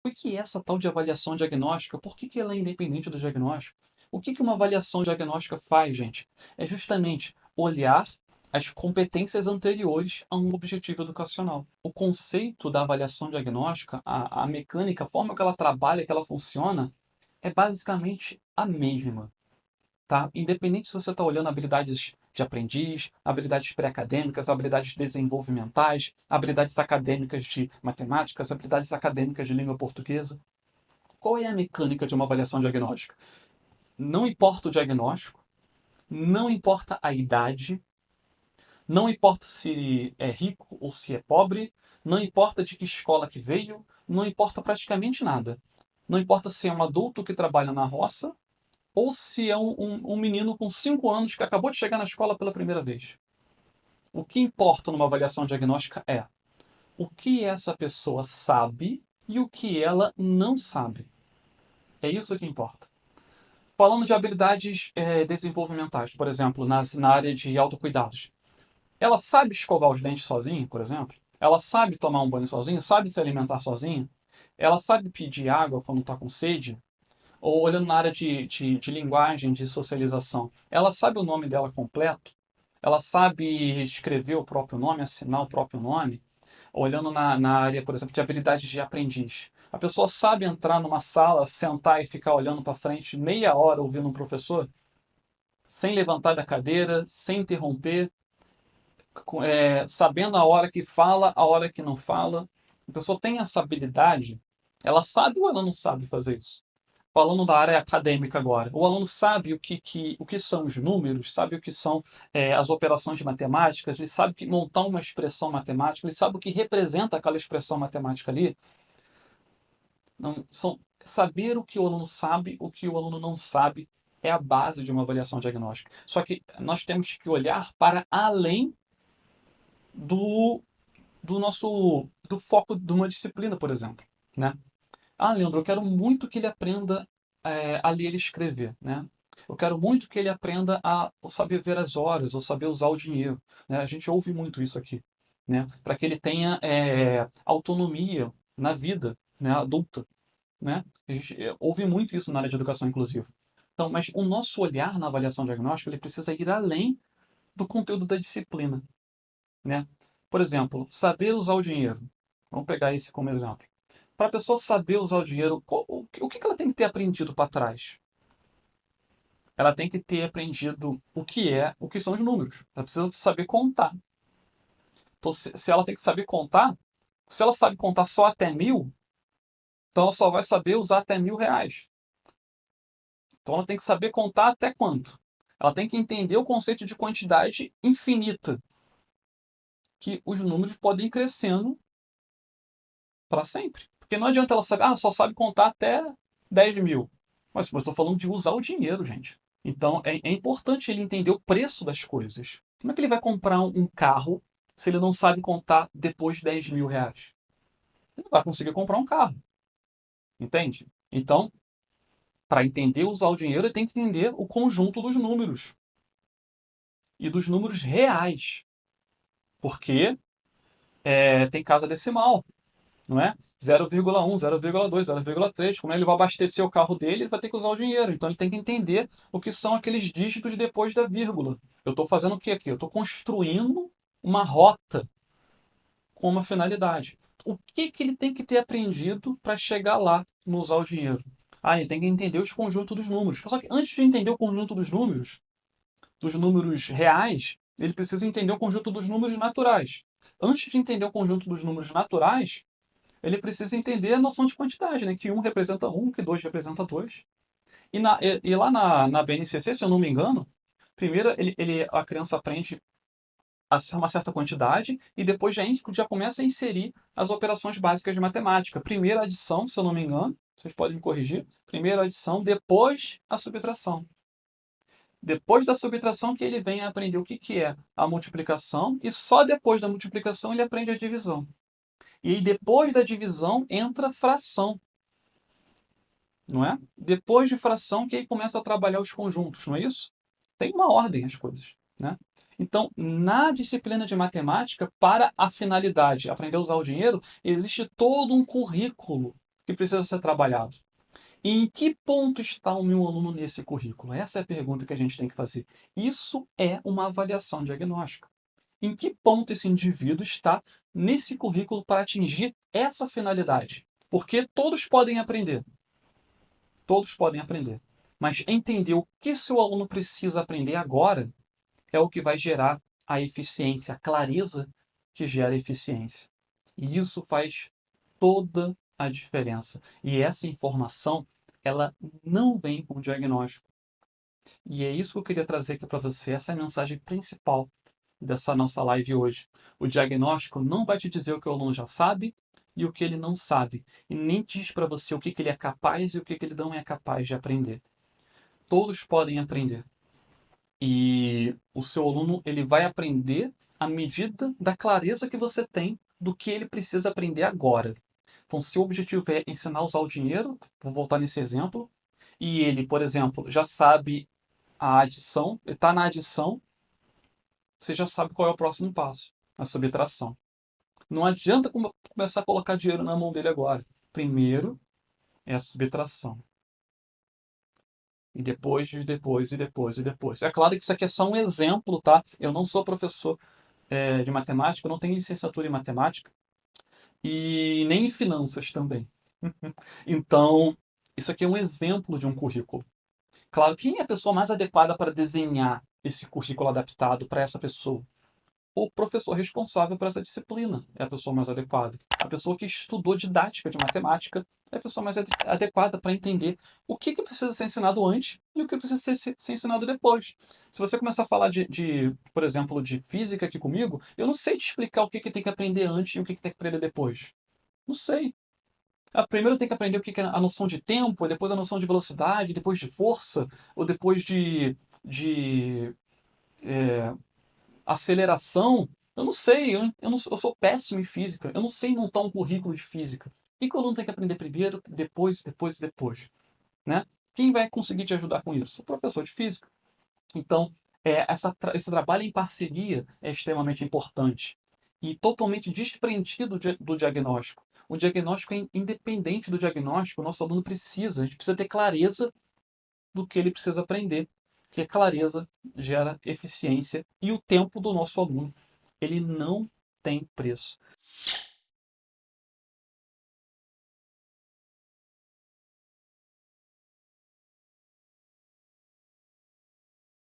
O que é essa tal de avaliação diagnóstica? Por que ela é independente do diagnóstico? O que uma avaliação diagnóstica faz, gente? É justamente olhar as competências anteriores a um objetivo educacional. O conceito da avaliação diagnóstica, a mecânica, a forma que ela trabalha, que ela funciona, é basicamente a mesma, tá? Independente se você está olhando habilidades de aprendiz, habilidades pré-acadêmicas, habilidades desenvolvimentais, habilidades acadêmicas de matemáticas, habilidades acadêmicas de língua portuguesa. Qual é a mecânica de uma avaliação diagnóstica? Não importa o diagnóstico, não importa a idade, não importa se é rico ou se é pobre, não importa de que escola que veio, não importa praticamente nada. Não importa se é um adulto que trabalha na roça ou se é um menino com 5 anos que acabou de chegar na escola pela primeira vez. O que importa numa avaliação diagnóstica é o que essa pessoa sabe e o que ela não sabe. É isso que importa. Falando de habilidades desenvolvimentais, por exemplo, na área de autocuidados. Ela sabe escovar os dentes sozinha, por exemplo? Ela sabe tomar um banho sozinha? Sabe se alimentar sozinha? Ela sabe pedir água quando está com sede? Ou olhando na área de linguagem, de socialização, ela sabe o nome dela completo? Ela sabe escrever o próprio nome, assinar o próprio nome? Olhando na área, por exemplo, de habilidades de aprendiz. A pessoa sabe entrar numa sala, sentar e ficar olhando para frente meia hora ouvindo um professor, sem levantar da cadeira, sem interromper, sabendo a hora que fala, a hora que não fala. A pessoa tem essa habilidade, ela sabe ou ela não sabe fazer isso? Falando da área acadêmica agora, o aluno sabe o que são os números, sabe o que são as operações de matemáticas, ele sabe que montar uma expressão matemática, ele sabe o que representa aquela expressão matemática ali. Não, saber o que o aluno sabe, o que o aluno não sabe, é a base de uma avaliação diagnóstica. Só que nós temos que olhar para além do, do foco de uma disciplina, por exemplo, né? Ah, Leandro, eu quero muito que ele aprenda a ler e escrever, né? Eu quero muito que ele aprenda a saber ver as horas, ou saber usar o dinheiro, né? A gente ouve muito isso aqui, né? Para que ele tenha autonomia na vida, né, adulta, né? A gente ouve muito isso na área de educação inclusiva. Então, mas o nosso olhar na avaliação diagnóstica, ele precisa ir além do conteúdo da disciplina, né? Por exemplo, saber usar o dinheiro. Vamos pegar esse como exemplo. Para a pessoa saber usar o dinheiro, o que ela tem que ter aprendido para trás? Ela tem que ter aprendido o que são os números. Ela precisa saber contar. Então, se ela tem que saber contar, se ela sabe contar só até 1.000, então ela só vai saber usar até R$ 1.000. Então ela tem que saber contar até quanto? Ela tem que entender o conceito de quantidade infinita, que os números podem ir crescendo para sempre. Porque não adianta ela saber, só sabe contar até 10.000. Mas eu estou falando de usar o dinheiro, gente. Então é importante ele entender o preço das coisas. Como é que ele vai comprar um carro se ele não sabe contar depois de R$ 10.000? Ele não vai conseguir comprar um carro, entende? Então, para entender usar o dinheiro, ele tem que entender o conjunto dos números e dos números reais, porque tem casa decimal, não é? 0,1, 0,2, 0,3. Como ele vai abastecer o carro dele, ele vai ter que usar o dinheiro. Então ele tem que entender o que são aqueles dígitos depois da vírgula. Eu estou fazendo o que aqui? Eu estou construindo uma rota com uma finalidade. O que ele tem que ter aprendido para chegar lá no usar o dinheiro? Ele tem que entender os conjuntos dos números. Só que antes de entender o conjunto dos números reais, ele precisa entender o conjunto dos números naturais. Antes de entender o conjunto dos números naturais, ele precisa entender a noção de quantidade, né? Que um representa um, que dois representa dois. E lá na BNCC, se eu não me engano, primeiro a criança aprende a ser uma certa quantidade e depois já começa a inserir as operações básicas de matemática. Primeiro a adição, se eu não me engano, vocês podem me corrigir. Primeiro a adição, depois a subtração. Depois da subtração que ele vem a aprender o que é a multiplicação e só depois da multiplicação ele aprende a divisão. E aí, depois da divisão entra fração, não é? Depois de fração que aí começa a trabalhar os conjuntos, não é isso? Tem uma ordem as coisas, né? Então, na disciplina de matemática, para a finalidade aprender a usar o dinheiro, existe todo um currículo que precisa ser trabalhado. E em que ponto está o meu aluno nesse currículo? Essa é a pergunta que a gente tem que fazer. Isso é uma avaliação diagnóstica. Em que ponto esse indivíduo está nesse currículo para atingir essa finalidade? Porque todos podem aprender. Todos podem aprender. Mas entender o que seu aluno precisa aprender agora é o que vai gerar a eficiência, a clareza que gera eficiência. E isso faz toda a diferença. E essa informação, ela não vem com o diagnóstico. E é isso que eu queria trazer aqui para você, essa é a mensagem principal dessa nossa live hoje. O diagnóstico não vai te dizer o que o aluno já sabe e o que ele não sabe, e nem diz para você o que ele é capaz e o que ele não é capaz de aprender. Todos podem aprender. E o seu aluno ele vai aprender à medida da clareza que você tem do que ele precisa aprender agora. Então, se o objetivo é ensinar a usar o dinheiro, vou voltar nesse exemplo, e ele, por exemplo, já sabe a adição, ele está na adição, você já sabe qual é o próximo passo, a subtração. Não adianta começar a colocar dinheiro na mão dele agora. Primeiro é a subtração. E depois, e depois, e depois, e depois. É claro que isso aqui é só um exemplo, tá? Eu não sou professor de matemática, eu não tenho licenciatura em matemática e nem em finanças também. Então, isso aqui é um exemplo de um currículo. Claro, quem é a pessoa mais adequada para desenhar esse currículo adaptado para essa pessoa? O professor responsável por essa disciplina é a pessoa mais adequada. A pessoa que estudou didática de matemática é a pessoa mais adequada para entender o que precisa ser ensinado antes e o que precisa ser ensinado depois. Se você começar a falar por exemplo, de física aqui comigo, eu não sei te explicar o que tem que aprender antes e o que tem que aprender depois. Não sei. Primeiro tem que aprender o que é a noção de tempo, depois a noção de velocidade, depois de força, ou depois de aceleração. Eu não sei, eu sou péssimo em física. Eu não sei montar um currículo de física. O que o aluno tem que aprender primeiro, depois, depois e depois? Né? Quem vai conseguir te ajudar com isso? O professor de física. Então, esse trabalho em parceria é extremamente importante e totalmente desprendido do diagnóstico. O diagnóstico é independente do diagnóstico, o nosso aluno precisa, a gente precisa ter clareza do que ele precisa aprender, porque clareza gera eficiência e o tempo do nosso aluno, ele não tem preço.